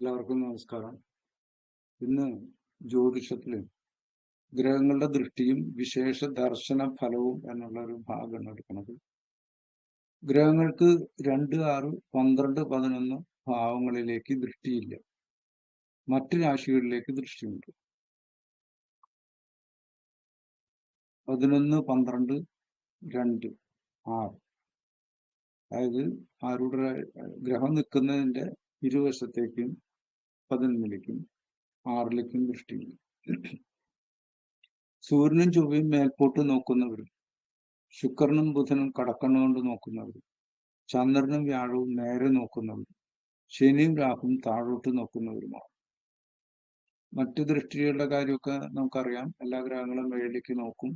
എല്ലാവർക്കും നമസ്കാരം. ഇന്ന് ജ്യോതിഷത്തില് ഗ്രഹങ്ങളുടെ ദൃഷ്ടിയും വിശേഷ ദർശന ഫലവും എന്നുള്ള ഒരു ഭാഗമാണ് എടുക്കുന്നത്. ഗ്രഹങ്ങൾക്ക് 2, 6, 12, 11 ഭാവങ്ങളിലേക്ക് ദൃഷ്ടിയില്ല. മറ്റു രാശികളിലേക്ക് ദൃഷ്ടിയുണ്ട്. 11, 12, 2, 6. അതായത് ആരുടെ ഗ്രഹം നിൽക്കുന്നതിന്റെ ഇരുവശത്തേക്കും 11ലേക്കും 6ലേക്കും ദൃഷ്ടിയില്ല. സൂര്യനും ചൊവ്വയും മേൽപോട്ട് നോക്കുന്നവരും ശുക്രനും ബുധനും കടക്കണ്ണുകൊണ്ട് നോക്കുന്നവരും ചന്ദ്രനും വ്യാഴവും നേരെ നോക്കുന്നവരും ശനിയും രാഹുവും താഴോട്ട് നോക്കുന്നവരുമാണ്. മറ്റു ദൃഷ്ടികളുടെ കാര്യമൊക്കെ നമുക്കറിയാം. എല്ലാ ഗ്രഹങ്ങളും 7ലേക്ക് നോക്കും.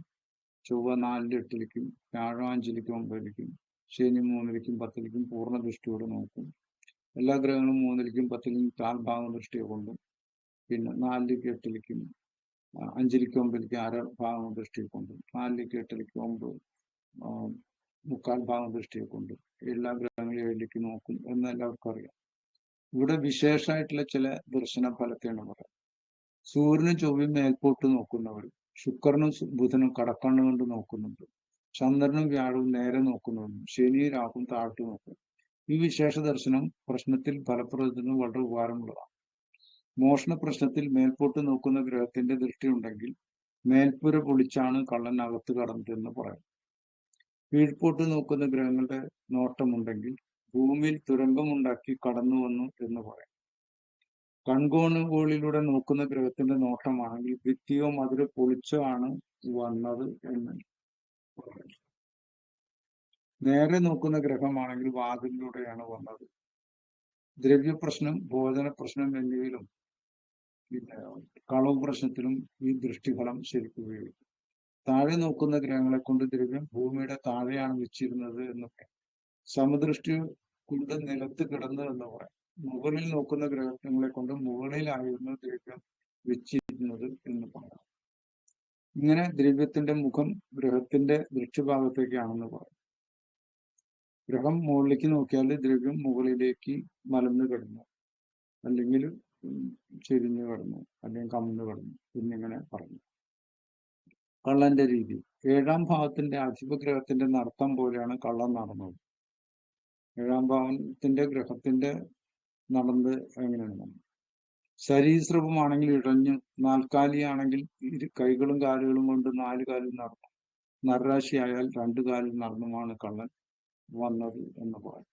ചൊവ്വ 4, 8ലേക്കും വ്യാഴം 5ലേക്കും 9ലേക്കും ശനി 3ലേക്കും 10ലേക്കും പൂർണ്ണ ദൃഷ്ടിയോടെ നോക്കും. എല്ലാ ഗ്രഹങ്ങളും 3ലേക്കും 10ലേക്കും കാൽഭാഗം ദൃഷ്ടിയെ കൊണ്ടും പിന്നെ 4ലേക്ക് 8ലേക്കും 5ലേക്കും 9ലേക്കും അര ഭാഗം ദൃഷ്ടിയെ കൊണ്ടും 4ലേക്ക് 8ലേക്ക് 9 മുക്കാൽ ഭാഗം ദൃഷ്ടിയെ കൊണ്ടും എല്ലാ ഗ്രഹങ്ങളും 7ലേക്ക് നോക്കും എന്ന് എല്ലാവർക്കും അറിയാം. ഇവിടെ വിശേഷമായിട്ടുള്ള ചില ദർശന ഫലത്തെയാണ് പറയുന്നത്. സൂര്യനും ചൊവ്വയും മേൽപോട്ട് നോക്കുന്നവരും ശുക്രനും ബുധനും കടക്കണ്ണു കൊണ്ട് നോക്കുന്നുണ്ട്. ചന്ദ്രനും വ്യാഴവും നേരെ നോക്കുന്നവരും ശനിയും രാഹുവും താഴ്ത്തു നോക്കും. ഈ വിശേഷ ദർശനം പ്രശ്നത്തിൽ ഫലപ്രദത്തിന് വളരെ ഉപകാരമുള്ളതാണ്. മോഷണ പ്രശ്നത്തിൽ മേൽപോട്ട് നോക്കുന്ന ഗ്രഹത്തിന്റെ ദൃഷ്ടി ഉണ്ടെങ്കിൽ മേൽപ്പുര പൊളിച്ചാണ് കള്ളൻ അകത്ത് കടന്നതെന്ന് പറയാം. കീഴ്പോട്ട് നോക്കുന്ന ഗ്രഹങ്ങളുടെ നോട്ടമുണ്ടെങ്കിൽ ഭൂമിയിൽ തുരങ്കമുണ്ടാക്കി കടന്നു വന്നു എന്ന് പറയാം. കൺകോണുകളിലൂടെ നോക്കുന്ന ഗ്രഹത്തിന്റെ നോട്ടമാണെങ്കിൽ ഭിത്തിയോ മധുര പൊളിച്ചോ ആണ് വന്നത് എന്ന് പറയാം. നേരെ നോക്കുന്ന ഗ്രഹമാണെങ്കിൽ വാതിലിലൂടെയാണ് വന്നത്. ദ്രവ്യപ്രശ്നം, ഭോജന പ്രശ്നം എന്നിവയിലും പിന്നെ കളവ് പ്രശ്നത്തിലും ഈ ദൃഷ്ടിഫലം ശരിക്കും ഉപയോഗിക്കും. താഴെ നോക്കുന്ന ഗ്രഹങ്ങളെ കൊണ്ട് ദ്രവ്യം ഭൂമിയുടെ താഴെയാണ് വെച്ചിരുന്നത് എന്ന് പറയാം. സമദൃഷ്ടി കൊണ്ട് നിലത്ത് കിടന്നു എന്ന് പറയാം. മുകളിൽ നോക്കുന്ന ഗ്രഹങ്ങളെ കൊണ്ട് മുകളിലായിരുന്നു ദ്രവ്യം വെച്ചിരുന്നത് എന്ന് പറയാം. ഇങ്ങനെ ദ്രവ്യത്തിന്റെ മുഖം ഗ്രഹത്തിന്റെ ദൃഷ്ടിഭാഗത്തേക്കാണെന്ന് പറയാം. ഗ്രഹം മുകളിലേക്ക് നോക്കിയാൽ ദ്രവ്യം മുകളിലേക്ക് മലന്ന് കിടന്നു, അല്ലെങ്കിൽ ചെരിഞ്ഞു കിടന്നു, അല്ലെങ്കിൽ കമന്ന് കിടന്നു എന്നിങ്ങനെ പറഞ്ഞു. കള്ളന്റെ രീതി 7ാം ഭാവത്തിന്റെ അധിപഗ്രഹത്തിന്റെ നടത്തം പോലെയാണ് കള്ളൻ നടന്നത്. 7ാം ഭാവത്തിന്റെ ഗ്രഹത്തിന്റെ നടന്നത് എങ്ങനെയാണ്? സരീസൃപമാണെങ്കിൽ ഇഴഞ്ഞു, നാൽക്കാലിയാണെങ്കിൽ കൈകളും കാലുകളും കൊണ്ട് 4 കാലിൽ നടന്നു, നരരാശിയായാൽ 2 കാലിൽ നടന്നുമാണ് കള്ളൻ വന്നത് എന്ന് പറയും.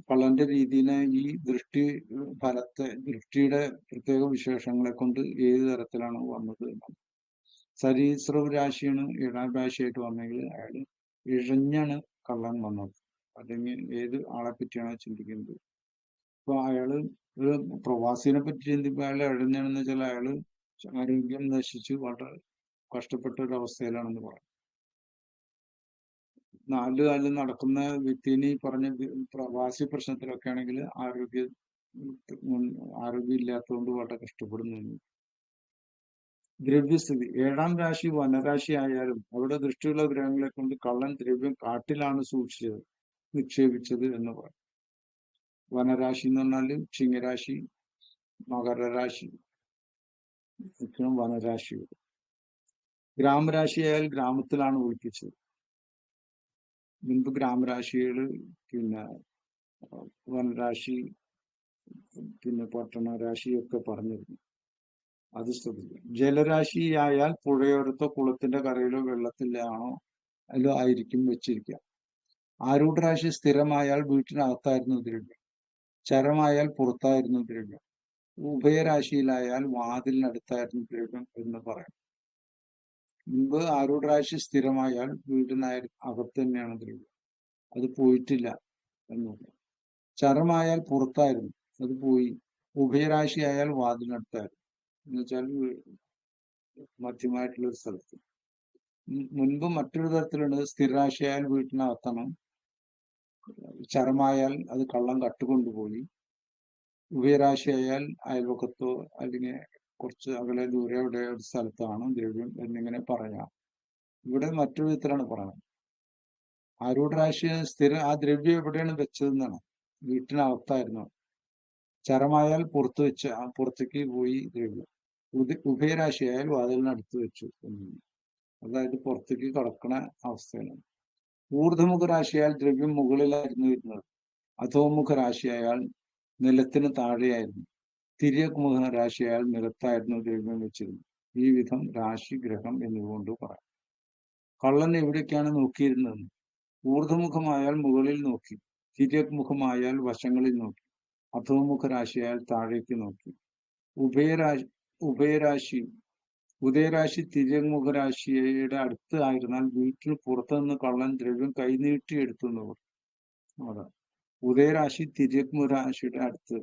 കള്ളന്റെ രീതിനെ ഈ ദൃഷ്ടിയുടെ പ്രത്യേക വിശേഷങ്ങളെ കൊണ്ട് ഏത് തരത്തിലാണ് വന്നത് എന്നാണ്. സരീസൃപ രാശിയാണ് 7ാം രാശിയായിട്ട് വന്നെങ്കിൽ അയാൾ ഇഴഞ്ഞാണ് കള്ളൻ വന്നത്. അല്ലെങ്കിൽ ഏത് ആളെ പറ്റിയാണോ ചിന്തിക്കുന്നത്. ഇപ്പൊ അയാള് ഒരു പ്രവാസിനെ പറ്റി ചിന്തിക്കുമ്പോൾ അയാൾ ഇഴഞ്ഞാണെന്ന് വെച്ചാൽ അയാള് ആരോഗ്യം നശിച്ച് വളരെ കഷ്ടപ്പെട്ട ഒരു അവസ്ഥയിലാണെന്ന് പറയാം. 4 കാലിൽ നടക്കുന്ന വ്യക്തിനെ പറഞ്ഞ പ്രവാസി പ്രശ്നത്തിലൊക്കെ ആണെങ്കിൽ ആരോഗ്യം ഇല്ലാത്തതുകൊണ്ട് വളരെ കഷ്ടപ്പെടുന്നു. ദ്രവ്യസ്ഥിതി 7ാം രാശി വനരാശി ആയാലും അവിടെ ദൃഷ്ടിയുള്ള ഗ്രഹങ്ങളെ കൊണ്ട് കള്ളൻ ദ്രവ്യം കാട്ടിലാണ് നിക്ഷേപിച്ചത് എന്ന് പറയും. വനരാശി എന്ന് പറഞ്ഞാല് ചിങ്ങരാശി, മകരരാശി, വനരാശി. ഗ്രാമരാശിയായാൽ ഗ്രാമത്തിലാണ് ഒളിപ്പിച്ചത്. മുൻപ് ഗ്രാമരാശികള് പിന്നെ വനരാശി പിന്നെ പട്ടണരാശിയൊക്കെ പറഞ്ഞിരുന്നു. അത് ശ്രദ്ധിക്കുക. ജലരാശിയായാൽ പുഴയോരത്തോ കുളത്തിന്റെ കരയിലോ വെള്ളത്തിലാണോ അതിലോ ആയിരിക്കും വെച്ചിരിക്കുക. ആരൂഢരാശി സ്ഥിരമായാൽ വീട്ടിനകത്തായിരുന്നു ദ്രവ്യം, ചരമായാൽ പുറത്തായിരുന്നു ദ്രവ്യം, ഉഭയരാശിയിലായാൽ വാതിലിനടുത്തായിരുന്നു ദ്രവ്യം എന്ന് പറയാം. മുൻപ് ആരൂഢരാശി സ്ഥിരമായാൽ അകത്ത് തന്നെയാണ് ദ്രവ്യം, അത് പോയിട്ടില്ല എന്ന് പറയാം. ചരമായാൽ പുറത്തായിരുന്നു, അത് പോയി. ഉഭയരാശിയായാൽ വാതിലിനടുത്തായിരുന്നു, എന്നുവെച്ചാൽ മധ്യമായിട്ടുള്ള ഒരു സ്ഥലത്ത്. മുൻപ് മറ്റൊരു തരത്തിലുണ്ട്. സ്ഥിരരാശിയായാൽ വീട്ടിനകത്താണ്, ചരമായാൽ അത് കള്ളം കട്ടുകൊണ്ടുപോയി, ഉഭയരാശിയായാൽ അയൽവക്കത്തോ അല്ലെങ്കിൽ കുറച്ച് അകലെ ദൂരെ എവിടെ ഒരു സ്ഥലത്താണ് ദ്രവ്യം എന്നിങ്ങനെ പറയാം. ഇവിടെ മറ്റൊരു വിധത്തിലാണ് പറയുന്നത്. ആരൂഢരാശി ആ ദ്രവ്യം എവിടെയാണ് വെച്ചതെന്നാണ്. വീട്ടിനകത്തായിരുന്നു. ചരമായാൽ പുറത്തേക്ക് പോയി ദ്രവ്യം. ഉഭയരാശിയായാൽ വാതിലിനടുത്ത് വെച്ചു. അതായത് പുറത്തേക്ക് കടക്കണ അവസ്ഥയാണ്. ഊർധമുഖ രാശിയാൽ ദ്രവ്യം മുകളിലായിരുന്നു ഇരുന്നത്. അധോമുഖ രാശിയായാൽ നിലത്തിന് താഴെയായിരുന്നു. തിര്യക്മുഖ രാശിയാൽ നിലത്തായിരുന്നു ദ്രവ്യം വെച്ചിരുന്നത്. ഈ വിധം രാശി, ഗ്രഹം എന്നിവ പറയാം. കള്ളൻ എവിടേക്കാണ് നോക്കിയിരുന്നത്? ഊർധമുഖമായാൽ മുകളിൽ നോക്കി, തിര്യക്മുഖമായാൽ വശങ്ങളിൽ നോക്കി, അധോമുഖ രാശിയാൽ താഴേക്ക് നോക്കി. ഉഭയരാശി ഉദയരാശി തിര്യക്മുഖ രാശിയുടെ അടുത്ത് ആയിരുന്നാൽ വീട്ടിൽ പുറത്തുനിന്ന് കള്ളൻ ദ്രവ്യം കൈനീട്ടി എടുത്തുന്നവർ. അതാ ഉദയരാശി തിര്യക്മുഖ രാശിയുടെ അടുത്ത്.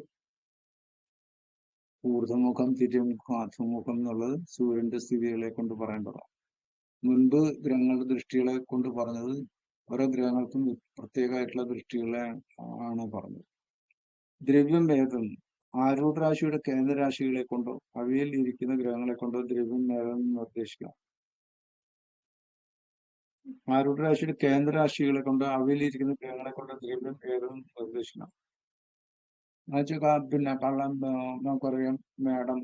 ഊർധമുഖം, തിര്യമുഖം, അധോമുഖം എന്നുള്ളത് സൂര്യന്റെ സ്ഥിതികളെ കൊണ്ട് പറയേണ്ടതാണ്. മുൻപ് ഗ്രഹങ്ങളുടെ ദൃഷ്ടികളെ കൊണ്ട് പറഞ്ഞത് ഓരോ ഗ്രഹങ്ങൾക്കും പ്രത്യേകമായിട്ടുള്ള ദൃഷ്ടികളെ ആണ് പറഞ്ഞത്. ദ്രവ്യം ഭേദം ആരൂഢരാശിയുടെ കേന്ദ്രരാശികളെ കൊണ്ടോ അവയിൽ ഇരിക്കുന്ന ഗ്രഹങ്ങളെ കൊണ്ടോ ദ്രവ്യം ഭേദം നിർദ്ദേശിക്കാം. ആരൂഢരാശിയുടെ കേന്ദ്രരാശികളെ കൊണ്ട് അവയിൽ ഇരിക്കുന്ന ഗ്രഹങ്ങളെ കൊണ്ട് ദ്രവ്യം ഭേദം നിർദ്ദേശിക്കണം. എന്നുവെച്ചാൽ പിന്നെ കള്ളം നമുക്കറിയാം, മേടം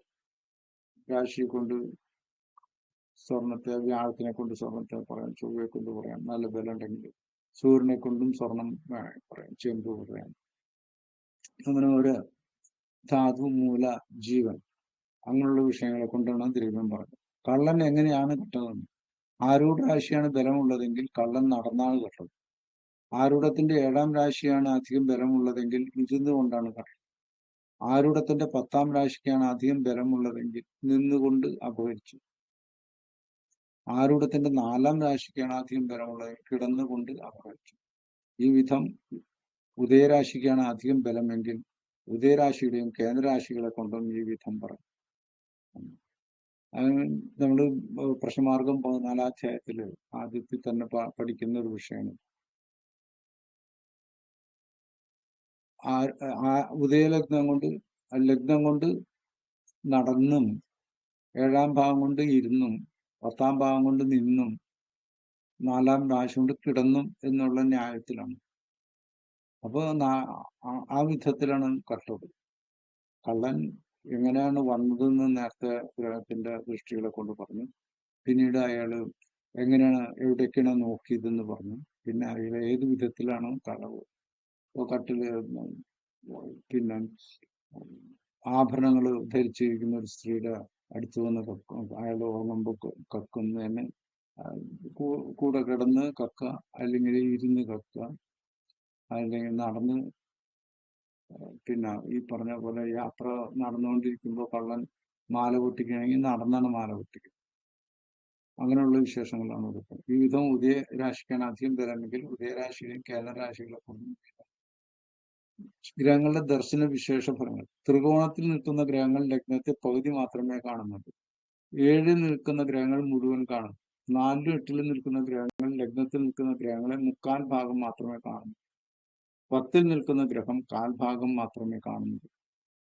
രാശിയെ കൊണ്ട് സ്വർണത്തെ, വ്യാഴത്തിനെ കൊണ്ട് സ്വർണത്തെ പറയാം, ചൊവ്വയെ കൊണ്ട് പറയാം, നല്ല ബലം ഉണ്ടെങ്കിൽ. സൂര്യനെ കൊണ്ടും സ്വർണം പറയാം, ചെമ്പ് പറയാം. അങ്ങനെ ഒരു ധാതു, മൂല, ജീവൻ അങ്ങനെയുള്ള വിഷയങ്ങളെ കൊണ്ടാണ് ദ്രവ്യം പറഞ്ഞത്. കള്ളൻ എങ്ങനെയാണ് കിട്ടുന്നത്? ആരൂഢ രാശിയാണ് ബലമുള്ളതെങ്കിൽ കള്ളൻ നടന്നാണ് കട്ടത്. ആരൂഢത്തിന്റെ 7ാം രാശിയാണ് അധികം ബലമുള്ളതെങ്കിൽ ഇരുന്നുകൊണ്ടാണ് കട്ടത്. ആരൂഢത്തിന്റെ 10ാം രാശിക്കാണ് അധികം ബലമുള്ളതെങ്കിൽ നിന്നുകൊണ്ട് അപഹരിച്ചു. ആരൂഢത്തിന്റെ 4ാം രാശിക്കാണ് അധികം ബലമുള്ളതെങ്കിൽ കിടന്നുകൊണ്ട് അപഹരിച്ചു. ഈ വിധം ഉദയരാശിക്കാണ് അധികം ബലമെങ്കിൽ ഉദയരാശിയുടെയും കേന്ദ്രരാശികളെ കൊണ്ടും ഈ വിധം പറയും. നമ്മള് പ്രശ്നമാർഗം 14ാം അധ്യായത്തില് ആദ്യത്തിൽ തന്നെ പഠിക്കുന്ന ഒരു വിഷയമാണ്. ഉദയലഗ്നം കൊണ്ട് നടന്നും, 7ാം ഭാവം കൊണ്ട് ഇരുന്നും, 10ാം ഭാവം കൊണ്ട് നിന്നും, 4ാം രാശി കൊണ്ട് കിടന്നും എന്നുള്ള ന്യായത്തിലാണ്. അപ്പൊ ആ വിധത്തിലാണ് കട്ടത്. കള്ളൻ എങ്ങനെയാണ് വന്നതെന്ന് നേരത്തെ ഗ്രഹത്തിന്റെ ദൃഷ്ടികളെ കൊണ്ട് പറഞ്ഞു. പിന്നീട് അയാള് എങ്ങനെയാണ്, എവിടേക്കാണ് നോക്കിയതെന്ന് പറഞ്ഞു. പിന്നെ അയാൾ ഏത് വിധത്തിലാണ് കളവ്, കട്ടില് പിന്നെ ആഭരണങ്ങൾ ധരിച്ചിരിക്കുന്ന ഒരു സ്ത്രീയുടെ അടുത്ത് വന്ന് അയാൾ ഉറങ്ങുമ്പോൾ കക്കുന്നതിന് കൂടെ കിടന്ന് കക്ക, അല്ലെങ്കിൽ ഇരുന്ന് കക്ക, അല്ലെങ്കിൽ നടന്ന്, പിന്നെ ഈ പറഞ്ഞ പോലെ യാത്ര നടന്നുകൊണ്ടിരിക്കുമ്പോൾ കള്ളൻ മാല പൊട്ടിക്കുകയാണെങ്കിൽ നടന്നാണ് മാല പൊട്ടിക്കുക. അങ്ങനെയുള്ള വിശേഷങ്ങളാണ് കൊടുക്കുന്നത്. ഈ വിധം ഉദയരാശിക്കാണ് അധികം ബലമെങ്കിൽ ഉദയരാശിയിലും കേന്ദ്രരാശികളെ കൊണ്ടും. ഗ്രഹങ്ങളുടെ ദർശന വിശേഷ ഫലങ്ങൾ. ത്രികോണത്തിൽ നിൽക്കുന്ന ഗ്രഹങ്ങൾ ലഗ്നത്തെ പകുതി മാത്രമേ കാണുന്നുള്ളൂ. 7 നിൽക്കുന്ന ഗ്രഹങ്ങൾ മുഴുവൻ കാണുന്നു. 4 8 നിൽക്കുന്ന ഗ്രഹങ്ങൾ ലഗ്നത്തിൽ നിൽക്കുന്ന ഗ്രഹങ്ങളെ 3/4 ഭാഗം മാത്രമേ കാണുന്നു. 10 നിൽക്കുന്ന ഗ്രഹം 1/4 ഭാഗം മാത്രമേ കാണുന്നുള്ളൂ.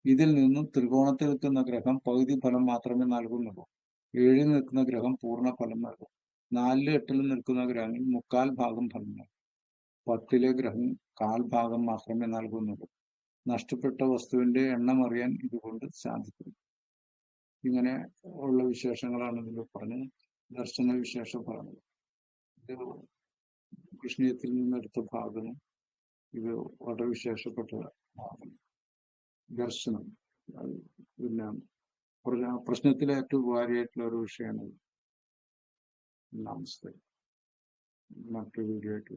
ഇതിൽ നിന്നും ത്രികോണത്തിൽ നിൽക്കുന്ന ഗ്രഹം പകുതി ഫലം മാത്രമേ നൽകുന്നുള്ളൂ. 7 നിൽക്കുന്ന ഗ്രഹം പൂർണ്ണ ഫലം നൽകും. 4 8 നിൽക്കുന്ന ഗ്രഹങ്ങൾ 3/4 ഭാഗം ഫലം നൽകും. 10 ഗ്രഹം 1/4 ഭാഗം മാത്രമേ നൽകുന്നുള്ളൂ. നഷ്ടപ്പെട്ട വസ്തുവിന്റെ എണ്ണം അറിയാൻ ഇതുകൊണ്ട് സാധിക്കും. ഇങ്ങനെ ഉള്ള വിശേഷങ്ങളാണ് ഇതിൽ പറഞ്ഞ് ദർശന വിശേഷ ഭാഗം. ഇത് കൃഷ്ണീയത്തിൽ നിന്നെടുത്ത ഭാഗം. ഇത് വളരെ വിശേഷപ്പെട്ട ഭാഗം. ദർശനം പിന്നെ പ്രശ്നത്തിലെ ഏറ്റവും ഉപകാരിയായിട്ടുള്ള ഒരു വിഷയമാണ്. നമസ്തേ. മറ്റൊരു വീഡിയോ ആയിട്ട്